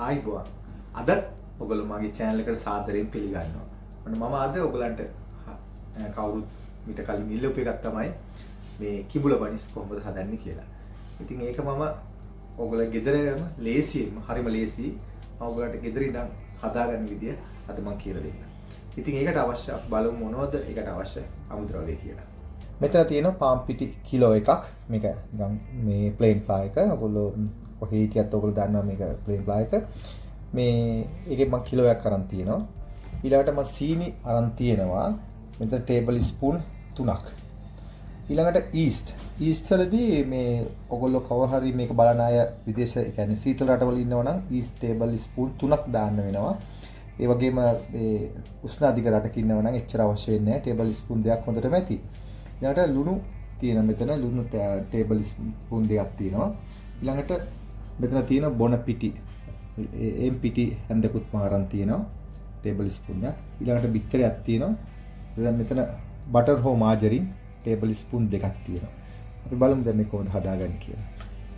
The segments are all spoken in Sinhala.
ආයිබෝවන්. අද ඔයගොල්ලෝ මගේ channel එකට සාදරයෙන් පිළිගන්නවා. මම අද ඔයගලන්ට කවුරුත් මිට කලින් ඉල්ලුපු එකක් තමයි මේ කිඹුල බනිස් කොහොමද හදන්නේ කියලා. ඉතින් ඒක මම ඔයගොල්ලෝ ගෙදරම ලේසියෙන්ම හරිම ලේසි මම ඔයගලන්ට ගෙදර ඉඳන් හදාගන්න විදිය අද මම කියලා දෙන්නම්. ඉතින් ඒකට අවශ්‍ය බලමු මොනවද ඒකට අවශ්‍ය අමුද්‍රව්‍ය කියලා. මෙතන තියෙනවා පාම් පිටි කිලෝ එකක්. මේක නිකන් මේ ප්ලේන් ෆ්ලයි එක. ඔයගොල්ලෝ කොහේ හිටියත් ඔයගොල්ලෝ දන්නවා මේක ප්ලේන් ෆ්ලයි එක. මේ ඒකේ මම කිලෝයක් අරන් තියෙනවා. ඊළඟට මම සීනි අරන් තියෙනවා. මෙතන ටේබල් ස්පූන් 3ක්. ඊළඟට ඊස්ට් වලදී මේ ඔයගොල්ලෝ කවර හරි මේක බලන අය විදේශ ඒ කියන්නේ සීතල රටවල ඉන්නවා නම් ඊස්ට් ටේබල් ස්පූන් 3ක් දාන්න වෙනවා. ඒ වගේම මේ උෂ්ණ අධික රටක ඉන්නවා නම් එච්චර අවශ්‍ය වෙන්නේ නැහැ. ටේබල් ස්පූන් දෙකක් හොඳටම ඇති. ඊළඟට ලුණු තියෙනවා. මෙතන ලුණු ටේබල් ස්පූන් දෙකක් තියෙනවා. ඊළඟට මෙතන තියෙන බොන පිටි. එම් පිටි හැන්දකුත් මාරන් තියෙනවා. ටේබල් ස්පූන් එකක්. ඊළඟට බිත්තරයක් තියෙනවා. දැන් මෙතන බටර් හෝ මාජරින් ටේබල් ස්පූන් දෙකක් තියෙනවා. අපි බලමු දැන් මේක කොහොමද හදාගන්නේ කියලා.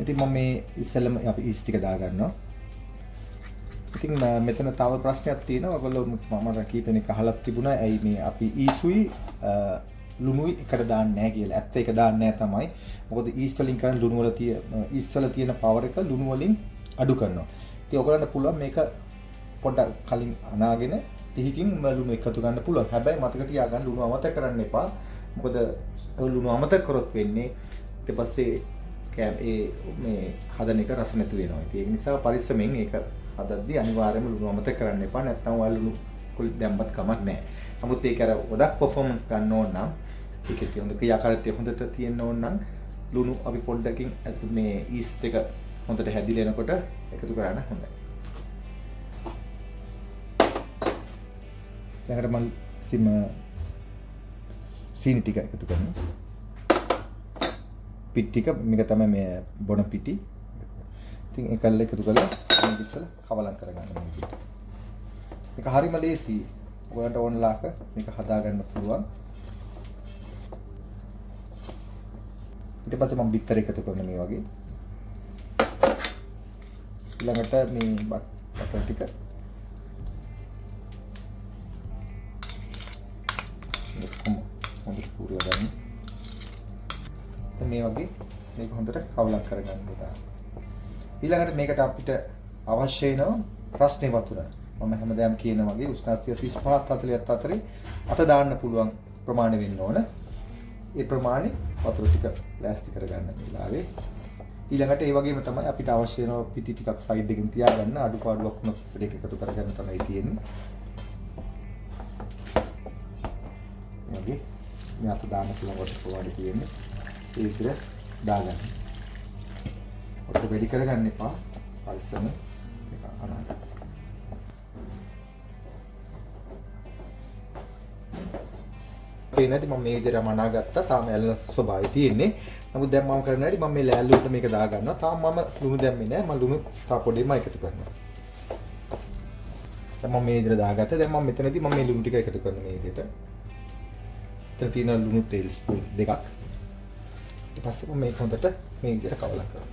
ඉතින් මම මේ ඉස්සෙල්ලම අපි ඊස් ටික දාගන්නවා. ඉතින් මෙතන තව ප්‍රශ්නයක් තියෙනවා. ඔයගොල්ලෝ මම කීපෙනෙක් අහලා තිබුණා ඇයි මේ අපි ඊසුයි ලුණුයි එකට දාන්නේ නැහැ කියලා. ඇත්ත ඒක දාන්නේ නැහැ තමයි. මොකද ඊස්ට් වලින් කරන ලුණු වල තියෙන ඊස්ට් වල තියෙන පවර් එක ලුණු වලින් අඩු කරනවා. ඉතින් ඔයගලන්ට පුළුවන් මේක පොඩ්ඩක් කලින් අනාගෙන ටිකකින් ලුණු එකතු ගන්න පුළුවන්. හැබැයි මතක තියාගන්න ලුණු අමතක කරන්න එපා. මොකද ලුණු අමතක කරොත් වෙන්නේ ඊට පස්සේ මේ හදන එක රස නැතු වෙනවා. ඒක නිසා පරිස්සමෙන් ඒක හදද්දී අනිවාර්යයෙන්ම ලුණු අමතක කරන්න එපා. නැත්නම් ඔයාලා ලුණු කුලිත් දැම්මත් කමක් නැහැ. නමුත් ඒක අර ගොඩක් පර්ෆෝමන්ස් ගන්න ඕන නම් ඒකේ තියෙන ක්‍රියාකාරීත්වය හොඳට තියෙන්න ඕන නම් ලුණු අපි පොඩ්ඩකින් මේ ඊස්ට් එක හොඳට හැදිලා එනකොට එකතු කරන්න හොඳයි. ඊළඟට මම සීනි ටික එකතු කරනවා. පිටි ටික මේක තමයි මේ බොන පිටි. ඉතින් ඒකල්ල එකතු කරලා මේක ඉස්සෙල්ලා කවලම් කරගන්න මේ විදිහට. මේක හරිම ලේසි. ඔයාලට ඕනලාක මේක හදාගන්න පුළුවන්. ඊට පස්සේ මම බිත්තර එකතු කරන මේ වගේ. ඊළඟට මේ බටර් ටික හොඳට පුරලා ගන්න. මේ වගේ මේක හොඳට කවලම් කරගන්න ඕනේ. ඊළඟට මේකට අපිට අවශ්‍ය වෙනවා රස්නේ වතුර. මම හැමදාම කියන වගේ උෂ්ණත්වය 35 40ත් අතරේ අත දාන්න පුළුවන් ප්‍රමාණය වෙන්න ඕන. ඒ ප්‍රමාණය වතුර ටික ලෑස්ති කරගන්න මේ වෙලාවේ. ඊළඟට ඒ වගේම තමයි අපිට අවශ්‍ය වෙන පිටි ටිකක් සයිඩ් එකකින් තියාගන්න අඩුපාඩුවක් වුණොත් දෙක එකතු කරගන්න තමයි තියෙන්නේ. මේ මේ අත දාන්න පුළුවන් කොට ප්‍රමාණය තියෙන්නේ. ඒ විදිහට දාගන්න. ඔතන වැඩි කරගන්න එපා. පරිස්සම ඒක අනාගත. පේනදී මම මේ විදිහට මනාගත්තා. තාම ඇලෙන ස්වභාවය තියෙන්නේ. නමුත් දැන් මම කරන හැටි මම මේ ලෑල්ලු වලට මේක දා ගන්නවා. තාම මම ලුණු දැම්මේ නැහැ. මම ලුණු තා පොඩිම එකතු කරනවා. දැන් මම මේ විදිහට දාගත්තා. දැන් මම මෙතනදී මම මේ ලුණු ටික එකතු කරනවා මේ විදිහට. එතන තියෙන ලුණු තෙල් ස්පූන් දෙකක්. ඊට පස්සේ මම මේක හොඳට මේ විදිහට කවලා කරනවා.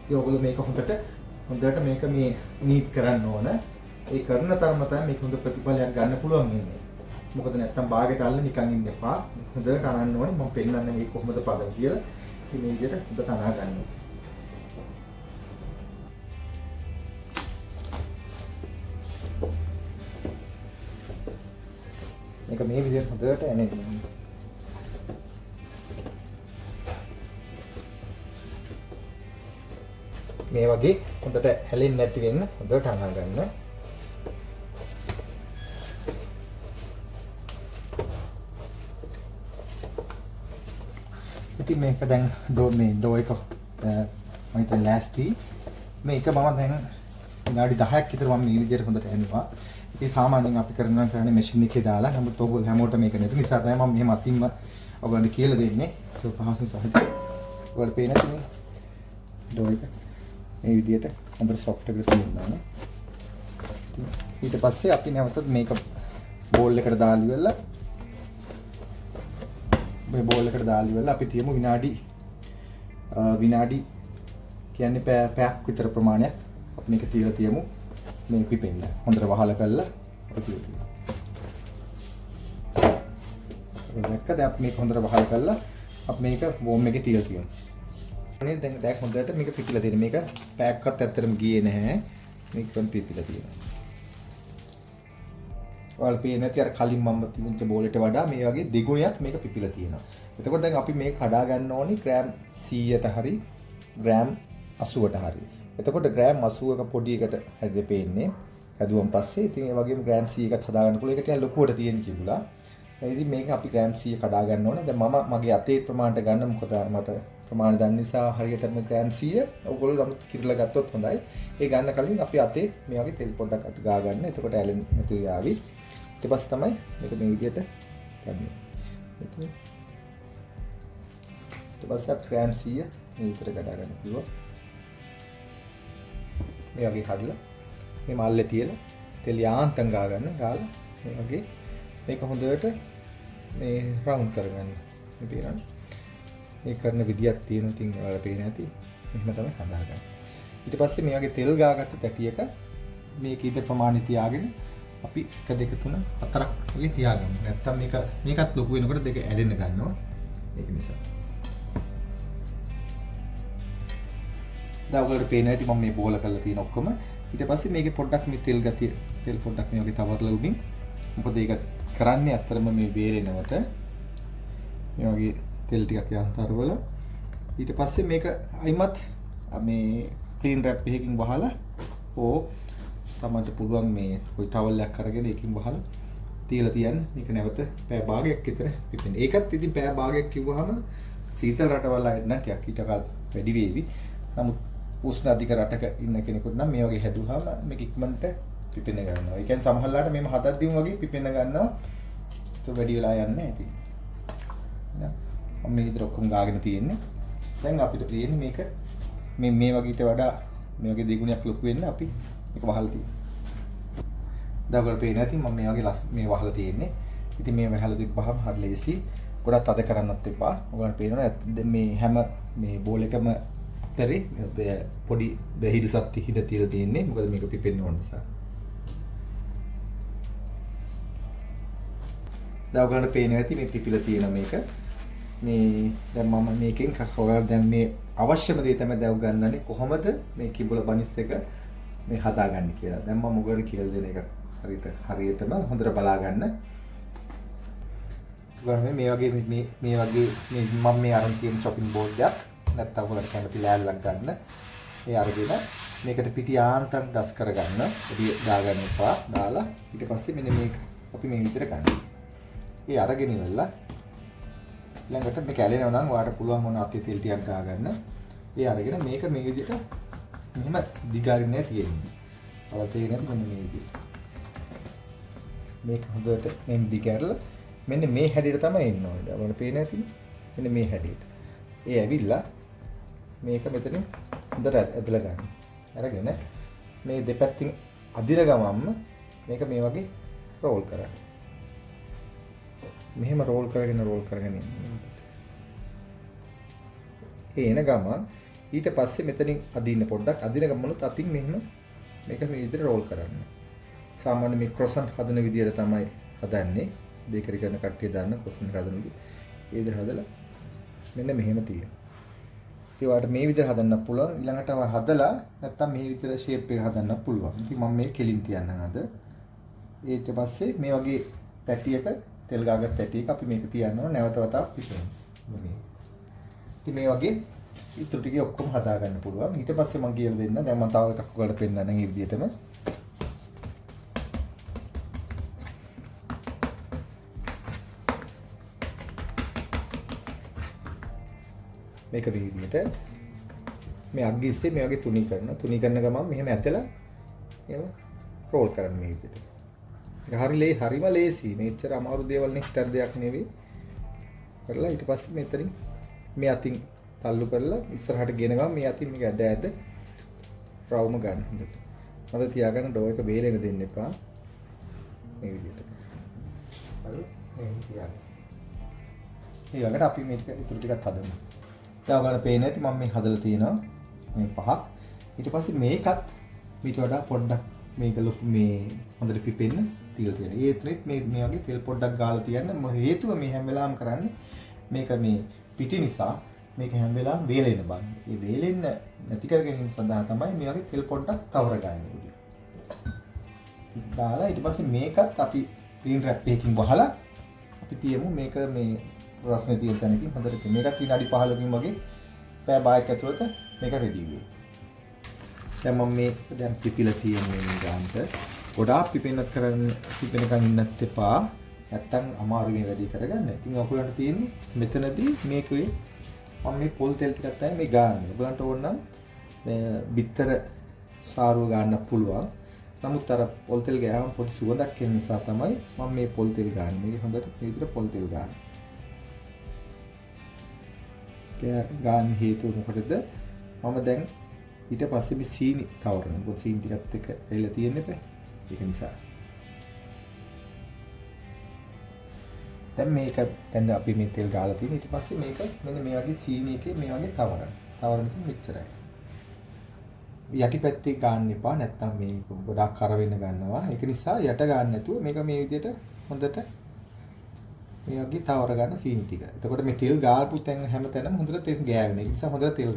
ඉතින් ඔයගොල්ලෝ මේක හොඳට මේක මේ නීට් කරන්න ඕන. ඒ කරන තරම තමයි මේක හොඳ ප්‍රතිඵලයක් ගන්න පුළුවන් වෙන්නේ. මොකද නැත්තම් බාගෙට අල්ල නිකන් ඉන්න එපා. හොඳට කරන්න ඕනේ. මම පෙන්නන්න මේක කොහොමද පදම් කියලා. ඉතින් මේ විදිහට හොඳට අනා ගන්න ඕනේ. මේක මේ විදිහට හොඳට එන්නේ. මේ වගේ හොඳට ඇලෙන්නේ නැති වෙන්න හොඳට අනා ගන්න. ඉතින් මේක දැන් ඩෝ එක මම හිතන්නේ ලෑස්ති. මේක මම දැන් විනාඩි 10ක් විතර මම මේ විදිහට හොඳට ඇනුවා. ඉතින් සාමාන්‍යයෙන් අපි කරන්නේ මැෂින් එකේ දාලා. නමුත් ඔයගොල්ලෝ හැමෝටම මේක නැති නිසා තමයි මම මෙහෙම අතින්ම ඔයගොල්ලන්ට කියලා දෙන්නේ. ඒක පහසු සහජ. ඔයගොල්ලෝ පේන්නේ මේ ඩෝ එක මේ විදිහට හොඳට සොෆ්ට් එකට තියෙනවා. ඊට පස්සේ අපි නැවතත් මේක බෝල් එකට දාලා ඉවරලා මේ බෝල් එකට දාලා ඉවරලා අපි තියමු විනාඩි විනාඩි කියන්නේ පැයක් විතර ප්‍රමාණයක් අපි මේක තියලා තියමු මේ පිපෙන්න. හොඳට වහලා කරලා අපි තියමු. දැක්ක දැන් අපි මේක හොඳට වහලා කරලා අපි මේක වෝම් එකේ තියලා තියමු. අනේ දැන් දැන් හොඳට මේක පිපිලා තියෙන. මේක පැයක්වත් ඇත්තටම ගියේ නැහැ. මේක kon පිපිලා තියෙනවා. ඔයාලා පේන්නේ නැති අර කලින් මම තිබුණු බෝලෙට වඩා මේ වගේ දෙගුණයක් මේක පිපිලා තියෙනවා. එතකොට දැන් අපි මේක කඩා ගන්න ඕනි ග්‍රෑම් 100ට හරි ග්‍රෑම් 80ට හරි. එතකොට ග්‍රෑම් 80ක පොඩි එකට හරිද පේන්නේ. හැදුවන් පස්සේ ඉතින් ඒ වගේම ග්‍රෑම් 100කට හදා ගන්න පුළුවන්. ඒක ටිකක් ලොකුවට තියෙන කිව්ලා. ඉතින් මේක අපි ග්‍රෑම් 100 කඩා ගන්න ඕනේ. දැන් මම මගේ අතේ ප්‍රමාණයට ගන්න මොකද මට ප්‍රමාණය දන්න නිසා හරියටම ග්‍රෑම් 100 ඔයගොල්ලෝ නම් කිරලා ගත්තොත් හොඳයි. ඒ ගන්න කලින් අපි අතේ මේ වගේ තෙල් පොඩ්ඩක් අත ගා ගන්න. එතකොට ඇලෙන්නේ නැතුව යාවි. ඊට පස්සේ තමයි මේක මේ විදිහට ගන්න. ඊට පස්සේ ග්‍රෑම් 100 මේ විතර කඩා ගන්න කිව්වා. මේ වගේ කඩලා මේ මල්ලේ තියලා තෙල් යාන්තම් ගා ගන්න. ගාලා මේ වගේ මේක හොඳට මේ රවුන්ඩ් කරගන්න. මේ පේනවද? මේ කරන විදියක් තියෙනවා. ඉතින් ඔයාලා පේන ඇති. මෙහෙම තමයි හදාගන්න. ඊට පස්සේ මේ වගේ තෙල් ගාගත්ත තැටියක මේක ඊට ප්‍රමාණය තියාගෙන අපි 1 2 3 4ක් වගේ තියාගමු. නැත්තම් මේකත් ලොකු වෙනකොට දෙක ඇදෙන්න ගන්නවා. ඒක නිසා. දැන් ඔයාලට පේන ඇති මම මේ බෝල කරලා තියෙන ඔක්කොම. ඊට පස්සේ මේකේ පොඩ්ඩක් මේ තෙල් පොඩ්ඩක් මේ වගේ තවරලා උඩින්. මොකද ඒක කරන්නේ අත්‍තරම මේ බේරෙනවට මේ වගේ තෙල් ටිකක් යන්තරවල ඊට පස්සේ මේක අයිමත් මේ ක්ලීන් රැප් එකකින් වහලා තමයි පුළුවන් මේ කොයි ටවල් එකක් අරගෙන ඒකින් වහලා තියලා තියන්න. මේක නැවත පැය භාගයක් විතර පිපෙන්න. ඒකත් ඉතින් පැය භාගයක් කිව්වහම සීතල රටවල් ආයෙත් නම් ටිකක් ඊට වැඩි වේවි. නමුත් උෂ්ණ අධික රටක ඉන්න කෙනෙකුට නම් මේ වගේ හැදුවාම මේක ඉක්මනට පිපෙන්න ගන්නවා. ඒ කියන්නේ සමහරලාට මේව හදද්දිම වගේ පිපෙන්න ගන්නවා. ඒක වැඩි වෙලා යන්නේ නැහැ ඉතින්. මේ විතර ඔක්කොම ගාගෙන තියෙන්නේ. දැන් අපිට තියෙන්නේ මේක මේ වගේට වඩා මේ වගේ දෙගුණයක් ලොකු වෙන්න අපි මේක වහලා තියෙනවා. දැන් ඔයාලට පේන්නේ නැති මම මේ වගේ මේ වහලා තියෙන්නේ. ඉතින් මේ වහලා තිබ්බහම හරි ලේසි. ගොඩක් තද කරන්නත් එපා. ඔයාලට පේනවනේ මේ හැම මේ බෝල් එකම අතරේ පොඩි බෙහිරිසත් හිද තියලා තියෙන්නේ. මොකද මේක පිපෙන්න ඕන නිසා. දැන් ඔයාලට පේන්නේ නැති මේ පිපිලා තියෙන මේක. මේ දැන් මම මේකෙන් ඔයාලා දැන් මේ අවශ්‍යම දේ තමයි දැන් ගන්නනේ කොහොමද මේ කිඹුල බනිස් එක මේ හදාගන්නේ කියලා. දැන් මම ඔයගොල්ලෝ කියලා දෙන එක හරියටම හොඳට බලා ගන්න. ඔයාලා මේ වගේ මේ වගේ මම මේ අරන් තියෙන chopping board එකක් නැත්තම් ඔයාලට කැමති ලෑල්ලක් ගන්න. ඒ අරගෙන මේකට පිටි යාන්තම් ඩස් කරගන්න. එදී දාගන්න එපා. දාලා ඊට පස්සේ මෙන්න මේක අපි මේ විදිහට ගන්න. ඒ අරගෙන ඉවරලා ළඟට මේක ඇලෙනවා නම් ඔයාලට පුළුවන් මොන අතේ තෙල් ටිකක් ගා ගන්න. ඒ අරගෙන මේක මේ විදිහට මෙහෙම දිගාරින්නේ තියෙන්නේ. ඔයාලට තේරෙන්නේ නැති මෙන්න මේ විදිහට. මේක හොඳට මෙන්න දිගාරලා මෙන්න මේ හැඩයට තමයි එන්න ඕනේ. ඔයාලට පේන්නේ නැති මෙන්න මේ හැඩයට. ඒ ඇවිල්ලා මේක මෙතනින් හොඳට ඇදලා ගන්න. අරගෙන මේ දෙපැත්තෙන් අදින ගමන්ම මේක මේ වගේ රෝල් කරන්න. මෙහෙම රෝල් කරගෙන ඉන්න. එන ගමන් ඊට පස්සේ මෙතනින් අදින්න පොඩ්ඩක් අදින ගමනුත් අතින් මෙහෙම මේක මේ විදිහට රෝල් කරන්න. සාමාන්‍ය මේ ක්‍රොසන්ට් හදන විදිහට තමයි හදන්නේ. බේකරි කරන කට්ටිය දාන්න ක්‍රොසන්ට් හදන විදිහ. ඒ විදිහට හදලා මෙන්න මෙහෙම තියෙනවා. ඉතින් ඔයාලට මේ විදිහට හදන්න පුළුවන්. ඊළඟට හදලා නැත්තම් මේ විදිහට ෂේප් එක හදන්න පුළුවන්. ඉතින් මම මේ කෙලින් තියන්නම් අද. ඊට පස්සේ මේ වගේ පැටියක තෙල් ගාගත් තැටියක අපි මේක තියන්න ඕන නැවත වතාවක් පිටේන්න. ඉතින් මේ වගේ ඉතුරු ටික ඔක්කොම හදා ගන්න පුළුවන්. ඊට පස්සේ මම කියලා දෙන්න. දැන් මම තව එකක් ඔයාලට පෙන්නන්න මේ විදිහටම. මේක මේ විදිහට මේ අග්ගි ඉස්සේ මේ වගේ තුනී කරනවා. තුනී කරන ගමන් මෙහෙම ඇතලා එහෙම රෝල් කරන්න මේ විදිහට. හරිම ලේසි. මේච්චර අමාරු දේවල් නෙක්තර දෙයක් නෙවෙයි. කරලා ඊට පස්සේ මෙතනින් මේ අතින් තල්ලු කරලා ඉස්සරහට ගෙන ගමන් මේ අතින් මේක ඇද රවුම ගන්න හොඳට. මම තියාගන්න ඩෝ එක බේලෙන්න දෙන්න එපා. මේ විදිහට. හරි. මේ තියාගන්න. ඊළඟට අපි මේක ඉතුරු ටිකක් හදමු. දැන් ඔයාලට පේන්නේ නැති මම මේ හදලා තියෙනවා මේ පහක්. ඊට පස්සේ මේකත් ඊට වඩා පොඩ්ඩක් මේක ලොකු මේ හොඳට පිපෙන්න තියලා තියෙනවා. ඒත් මේ වගේ තෙල් පොඩ්ඩක් ගාලා තියන්න හේතුව මේ හැම වෙලාවම කරන්නේ මේක මේ පිටි නිසා මේක හැම වෙලාවම වේලෙන්න බෑ. මේ වේලෙන්න නැති කර ගැනීම සඳහා තමයි මේ වගේ තෙල් පොඩ්ඩක් තවර ගන්න. දාලා ඊට පස්සේ මේකත් අපි ක්‍රීන් රැප් එකකින් වහලා අපි තියමු මේක මේ රස්නේ තියෙන තැනකින් හොඳට මේකත් විනාඩි 15කින් වගේ පැය භාගයක් ඇතුළත මේක රෙඩි වෙයි. දැන් මම මේ දැන් පිපිලා තියෙන්නේ මේ ගානට. ගොඩාක් පිපෙනකන් ඉන්නත් එපා. නැත්තම් අමාරු මේ වැඩි කරගන්න. ඉතින් ඔයගොල්ලන්ට තියෙන්නේ මෙතනදී මේකේ මම මේ පොල් තෙල් ටිකක් තමයි මේ ගාන්නේ. ඔයගොල්ලන්ට ඕන නම් මේ බිත්තර සාරුව ගන්න පුළුවන්. නමුත් අර පොල් තෙල් ගෑවම පොඩි සුවඳක් එන නිසා තමයි මම මේ පොල් තෙල් ගන්නේ. මේක හොඳට මේ විදිහට පොල් තෙල් ගන්න. ගාන්න හේතුව මොකටද? මම දැන් ඊට පස්සේ මේ සීනි තවරනවා. මොකද සීනි ටිකත් එක්ක එල්ල තියෙන්නේ නැහැ. ඒක නිසා. දැන් මේක දැන් අපි මේ තෙල් ගාලා තියෙන ඊට පස්සේ මේක මෙන්න මේ වගේ සීනි එකේ මේ වගේ තවරන. තවරනකින් මෙච්චරයි. යටිපැත්තේ ගන්න එපා නැත්තම් මේ ගොඩක් කර වෙන්න ගන්නවා. ඒක නිසා යට ගන්න නැතුව මේක මේ විදිහට හොඳට මේ වගේ තවර ගන්න සීනි ටික. එතකොට මේ තෙල් ගාපු තැන් හැමතැනම හොඳට තෙල් ගෑවෙන. ඒ නිසා හොඳට තෙල්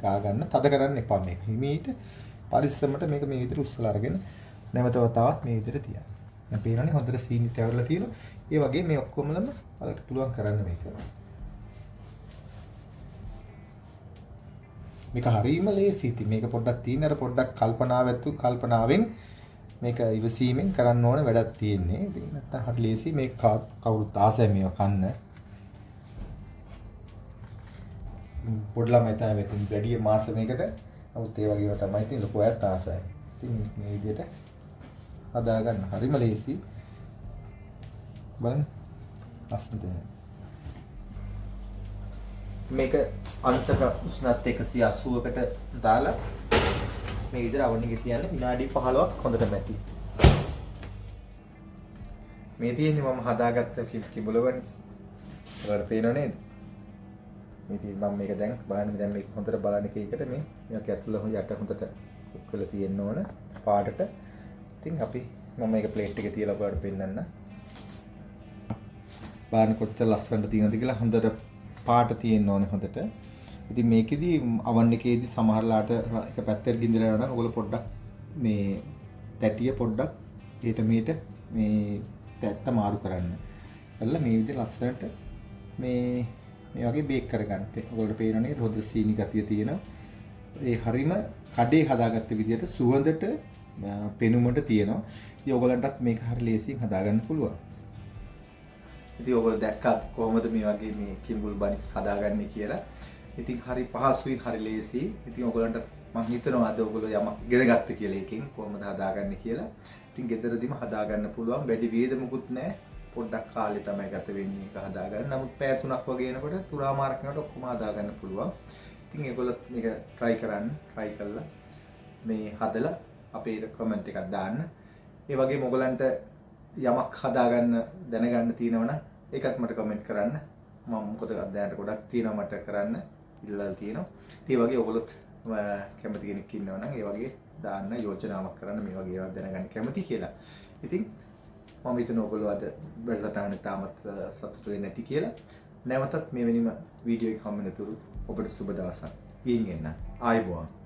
ගා ගන්න. තද කරන්න එපා මේක. හිමීට පරිස්සමට මේක මේ විදිහට උස්සලා අරගෙන නැවත වතාවක් මේ විදිහට තියන්න. දැන් පේනවනේ හොඳට සීනි තැවරලා තියෙනවා. ඒ වගේ මේ ඔක්කොමලම ඔයාලට පුළුවන් කරන්න මේක. මේක හරීම ලේසි. ඉතින් මේක පොඩ්ඩක් තියෙන අර පොඩ්ඩක් කල්පනාවෙන් මේක ඉවසීමෙන් කරන්න ඕන වැඩක් තියෙන්නේ. ඉතින් නැත්තම් හරි ලේසි. මේක කවුරුත් ආසයි මේව කන්න. පොඩි ළමයි තමයි මෙතන වැඩි මාස මේකට. නමුත් ඒ වගේම තමයි ඉතින් ලොකු අයත් ආසයි. ඉතින් මේ විදිහට හදා ගන්න හරිම ලේසි. බලන්න. ලස්සනට. මේක අංශක උෂ්ණත්වය 180කට දාලා මේ විදිහට අවනිගේ තියන්නේ විනාඩි 15ක් හොඳට මැති. මේ තියෙන්නේ මම හදාගත්ත කිඹුලවනි. ඔයාලට පේනව නේද? මේ තියෙන්නේ මම මේක දැන් බලන්න දැන් මේක හොඳට බලන්න එකකට මේක ඇතුළ යට හොඳට කුක් කරලා තියෙන්න ඕන පාටට. ඉතින් අපි මම මේක ප්ලේට් එකේ තියලා ඔයාලට පෙන්නන්න. බලන්න කොච්චර ලස්සනට තියෙනවද කියලා හොඳට පාට තියෙන්න ඕනේ හොඳට. ඉතින් මේකෙදි අවන් එකේදී සමහරලාට එක පැත්තකට ගින්දරලා යනවා. ඔයගොල්ලෝ පොඩ්ඩක් මේ තැටිය පොඩ්ඩක් ඊට මේට මේ තැත්ත මාරු කරන්න. එල්ල මේ විදිහට ලස්සනට මේ වගේ බේක් කරගන්න. ඔයගොල්ලෝ පේනවනේ හොඳ සීනි ගතිය තියෙනවා. ඒ හරීම කඩේ හදාගත්ත විදිහට සුවඳට පෙනුමට තියෙනවා. ඉතින් ඔයගොල්ලන්ටත් මේක හරි ලේසියෙන් හදාගන්න පුළුවන්. ඉතින් ඔයගොල්ලෝ දැක්කත් කොහොමද මේ වගේ මේ කිඹුල් බනිස් හදාගන්නේ කියලා. ඉතින් හරි පහසුයි හරි ලේසි. ඉතින් ඔයගොල්ලන්ට මම හිතනවා අද ඔයගොල්ලෝ යමක් ඉගෙන ගත්ත කියලා එකෙන් කොහොමද හදාගන්නේ කියලා. ඉතින් ගෙදරදීම හදාගන්න පුළුවන්. වැඩි වේදමුකුත් නැහැ. පොඩ්ඩක් කාලේ තමයි ගත වෙන්නේ ඒක හදාගන්න. නමුත් පැය 3ක් වගේ එනකොට තුරාමාරක් යනකොට ඔක්කොම හදාගන්න පුළුවන්. ඉතින් ඒගොල්ලෝ මේක try කරන්න. try කළා මේ හදලා අපේ කමෙන්ට් එකක් දාන්න. ඒ වගේම ඔයගලන්ට යමක් හදාගන්න දැනගන්න තියෙනවනම් ඒකත් මට කමෙන්ට් කරන්න. මම මොකද දැනට ගොඩක් තියෙනවා මට කරන්න ඉල්ලලා තියෙනවා. ඒ වගේ ඔයගොල්ලොත් කැමති කෙනෙක් ඉන්නවනම් ඒ වගේ දාන්න යෝජනාවක් කරන්න මේ වගේ ඒවා දැනගන්න කැමති කියලා. ඉතින් මම හිතනවා ඔයගොල්ලෝ අද වැඩසටහන තාමත් සතුටු වෙන්නේ නැති කියලා. නැවතත් මේ වෙනම වීඩියෝ එක හම්බ වෙනතුරු ඔබට සුබ දවසක්. ඊයෙන් එන්න. ආයුබෝවන්.